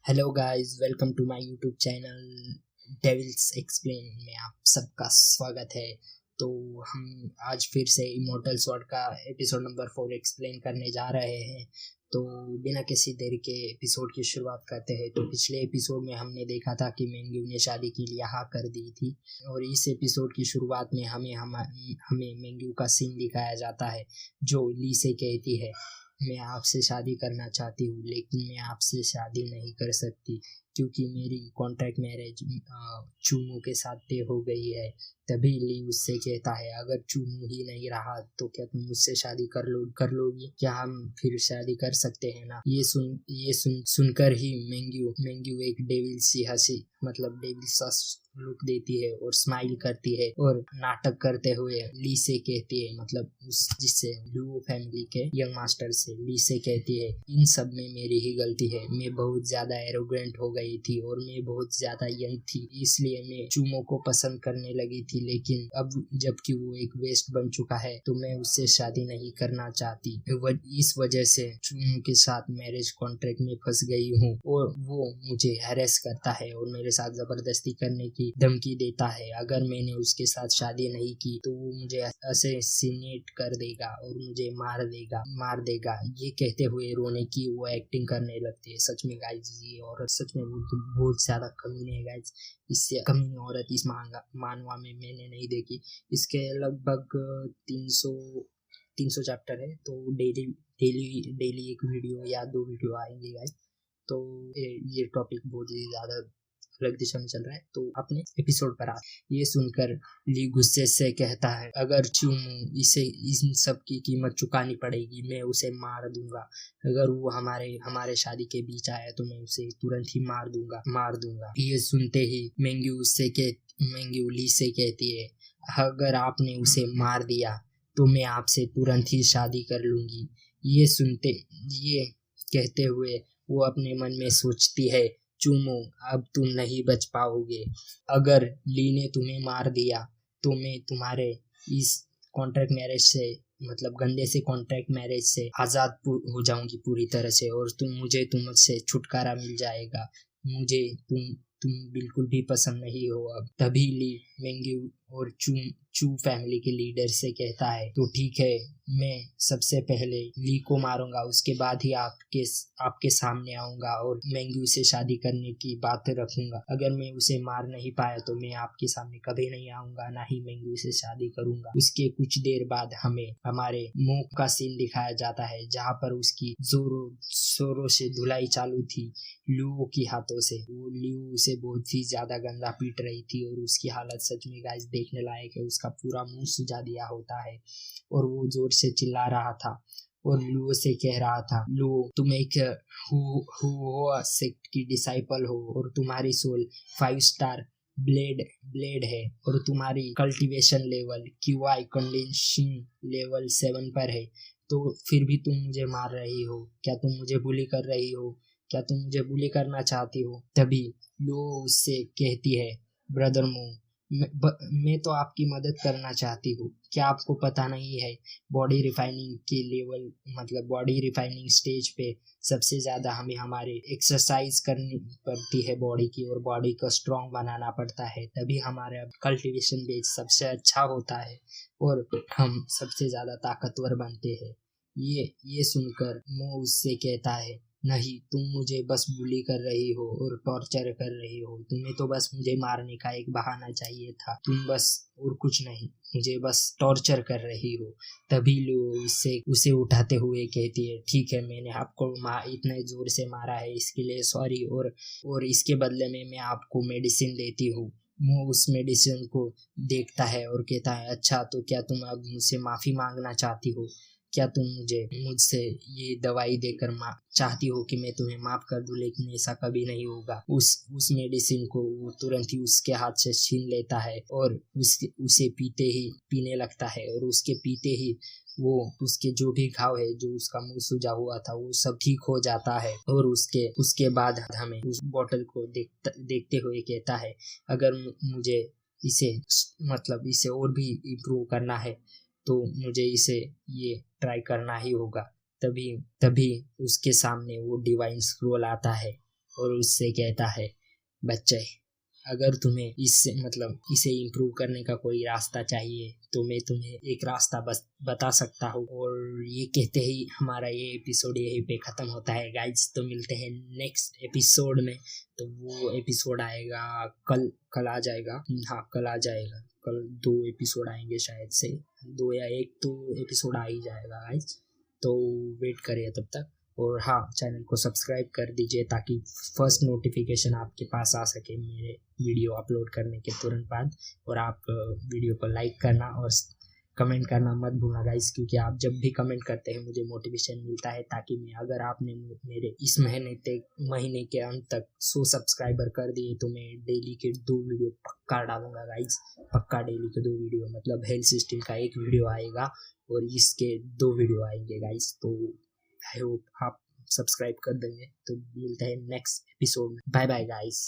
Hello guys, welcome to my YouTube channel Devils Explain में आप सबका स्वागत है। तो हम आज फिर से इमोर्टल स्वॉर्ड का एपिसोड नंबर 4 एक्सप्लेन करने जा रहे हैं। तो बिना किसी देरी के एपिसोड की शुरुआत करते हैं। तो पिछले एपिसोड में हमने देखा था कि मेंग्यू ने शादी के लिए हाँ कर दी थी, और इस एपिसोड की शुरुआत में हमें मेंग्यू का सीन दिखाया जाता है, जो ली से कहती है, मैं आपसे शादी करना चाहती हूँ, लेकिन मैं आपसे शादी नहीं कर सकती क्योंकि मेरी कॉन्ट्रैक्ट मैरिज चूमू के साथ तय हो गई है। तभी ली उससे कहता है, अगर चूमू ही नहीं रहा तो क्या तुम मुझसे शादी कर लोगी? क्या हम फिर शादी कर सकते हैं ना? ये सुनकर ही मेंग्यू एक डेविल सी हंसी, मतलब डेविल सा लुक देती है और स्माइल करती है और नाटक करते हुए ली से कहती है, मतलब उस जिससे लुओ फैमिली के यंग मास्टर से ली से कहती है, इन सब में मेरी ही गलती है। मैं बहुत ज्यादा एरोगेंट हो गई थी और मैं बहुत ज्यादा यंग थी, इसलिए मैं चूमो को पसंद करने लगी थी, लेकिन अब जबकि वो एक वेस्ट बन चुका है तो मैं उससे शादी नहीं करना चाहती। इस वजह से चूमो के साथ मैरिज कॉन्ट्रैक्ट में फंस गई हूँ और वो मुझे हैरेस करता है और मेरे साथ जबरदस्ती करने की धमकी देता है। अगर मैंने उसके साथ शादी नहीं की तो वो मुझे असैसिनेट कर देगा और मुझे मार देगा। ये कहते हुए रोने की वो एक्टिंग करने लगती है। सच में गाइस, ये औरत सच में बहुत ज्यादा कमीने है गाइस। इससे कमीनी औरत इस मानवा में मैंने नहीं देखी। इसके लगभग 300 चैप्टर है, तो डेली डेली डेली एक वीडियो या 2 वीडियो आएंगे गाइस। तो ये टॉपिक बहुत ही ज्यादा अलग दिशा में चल रहा है। तो अपने एपिसोड पर आ, ये सुनकर ली गुस्से से कहता है, अगर चूमू इसे इन सब की कीमत चुकानी पड़ेगी, मैं उसे मार दूंगा। अगर वो हमारे शादी के बीच आया तो मैं उसे तुरंत ही मार दूंगा। ये सुनते ही मेंग्यू ली से कहती है, अगर आपने उसे मार दिया तो मैं आपसे तुरंत ही शादी कर लूंगी। ये कहते हुए वो अपने मन में सोचती है, चूमो अब तुम नहीं बच पाओगे। अगर ली ने तुम्हें मार दिया तो मैं तुम्हारे इस कॉन्ट्रैक्ट मैरिज से, मतलब गंदे से कॉन्ट्रैक्ट मैरिज से आजाद हो जाऊंगी पूरी तरह से, और तुमसे छुटकारा मिल जाएगा। मुझे तुम बिल्कुल भी पसंद नहीं हो अब। तभी ली मेंग्यू और चू फैमिली के लीडर से कहता है, तो ठीक है, मैं सबसे पहले ली को मारूंगा, उसके बाद ही आपके सामने आऊंगा और मेंग्यू से शादी करने की बात रखूंगा। अगर मैं उसे मार नहीं पाया तो मैं आपके सामने कभी नहीं आऊंगा, ना ही मेंग्यू से शादी करूंगा। उसके कुछ देर बाद हमें हमारे मुंह का सीन दिखाया जाता है, जहाँ पर उसकी जोरों शोरों से धुलाई चालू थी लियो की हाथों से। वो लियो उसे बहुत ही ज्यादा गंदा पीट रही थी और उसकी हालत सच में गाइस देखने लायक है। उसका पूरा मुंह सुजा दिया होता है और वो जोर से चिल्ला रहा था और लुओ से कह रहा था, लुओ तुम एक हुआ सेक्ट की डिसाइपल हो और तुम्हारी सोल 5 स्टार ब्लेड है और तुम्हारी cultivation level QI conditioning level 7 पर है, तो फिर भी तुम मुझे मार रही हो। क्या तुम मुझे बुली कर रही हो? क्या तुम मुझे बुली करना चाहती हो? तभी लुओ उससे कहती है, ब्रदर मो, मैं तो आपकी मदद करना चाहती हूँ। क्या आपको पता नहीं है, बॉडी रिफाइनिंग के लेवल, मतलब बॉडी रिफाइनिंग स्टेज पे सबसे ज्यादा हमें हमारे एक्सरसाइज करनी पड़ती है बॉडी की, और बॉडी को स्ट्रांग बनाना पड़ता है, तभी हमारा कल्टीवेशन बेस सबसे अच्छा होता है और हम सबसे ज्यादा ताकतवर बनते हैं। ये सुनकर मो उससे कहता है, नहीं, तुम मुझे बस बुली कर रही हो और टॉर्चर कर रही हो। तुम्हें तो बस मुझे मारने का एक बहाना चाहिए था, तुम बस और कुछ नहीं, मुझे बस टॉर्चर कर रही हो। तभी लो उसे उठाते हुए कहती है, ठीक है, मैंने आपको इतने जोर से मारा है, इसके लिए सॉरी, और इसके बदले में मैं आपको मेडिसिन देती हूँ। वो उस मेडिसिन को देखता है और कहता है, अच्छा, तो क्या तुम अब मुझसे माफी मांगना चाहती हो? क्या तुम मुझसे ये दवाई देकर चाहती हो कि मैं तुम्हें माफ कर दूं? लेकिन ऐसा कभी नहीं होगा। उस मेडिसिन को वो तुरंत ही उसके हाथ से छीन लेता है और उसे पीने लगता है, और उसके पीते ही वो उसके जो भी घाव है, जो उसका मुंह सूजा हुआ था, वो सब ठीक हो जाता है। और उसके बाद हमें उस बोतल को देखते हुए कहता है, अगर मुझे इसे और भी इम्प्रूव करना है तो मुझे इसे ये ट्राई करना ही होगा। तभी तभी उसके सामने वो डिवाइन स्क्रोल आता है और उससे कहता है, बच्चे अगर तुम्हें इससे इसे इम्प्रूव करने का कोई रास्ता चाहिए तो मैं तुम्हें एक रास्ता बस बता सकता हूँ। और ये कहते ही हमारा ये एपिसोड यहीं पे ख़त्म होता है गाइज। तो मिलते हैं नेक्स्ट एपिसोड में। तो वो एपिसोड आएगा कल आ जाएगा। हाँ, कल आ जाएगा। कल 2 एपिसोड आएंगे शायद से, 2 या 1 तो एपिसोड आ ही जाएगा गाइज। तो वेट करिए तब तक। और हाँ, चैनल को सब्सक्राइब कर दीजिए ताकि फर्स्ट नोटिफिकेशन आपके पास आ सके मेरे वीडियो अपलोड करने के तुरंत बाद। और आप वीडियो को लाइक करना और कमेंट करना मत भूलना गाइस, क्योंकि आप जब भी कमेंट करते हैं मुझे मोटिवेशन मिलता है, ताकि मैं, अगर आपने मेरे इस महीने के अंत तक 100 सब्सक्राइबर कर दिए तो मैं डेली के 2 वीडियो पक्का डालूंगा गाइस। पक्का डेली के 2 वीडियो, मतलब हेल्थ सिस्टम का 1 वीडियो आएगा और इसके 2 वीडियो आएंगे गाइस। तो आई होप आप सब्सक्राइब कर देंगे। तो मिलते हैं नेक्स्ट एपिसोड में। Bye bye guys.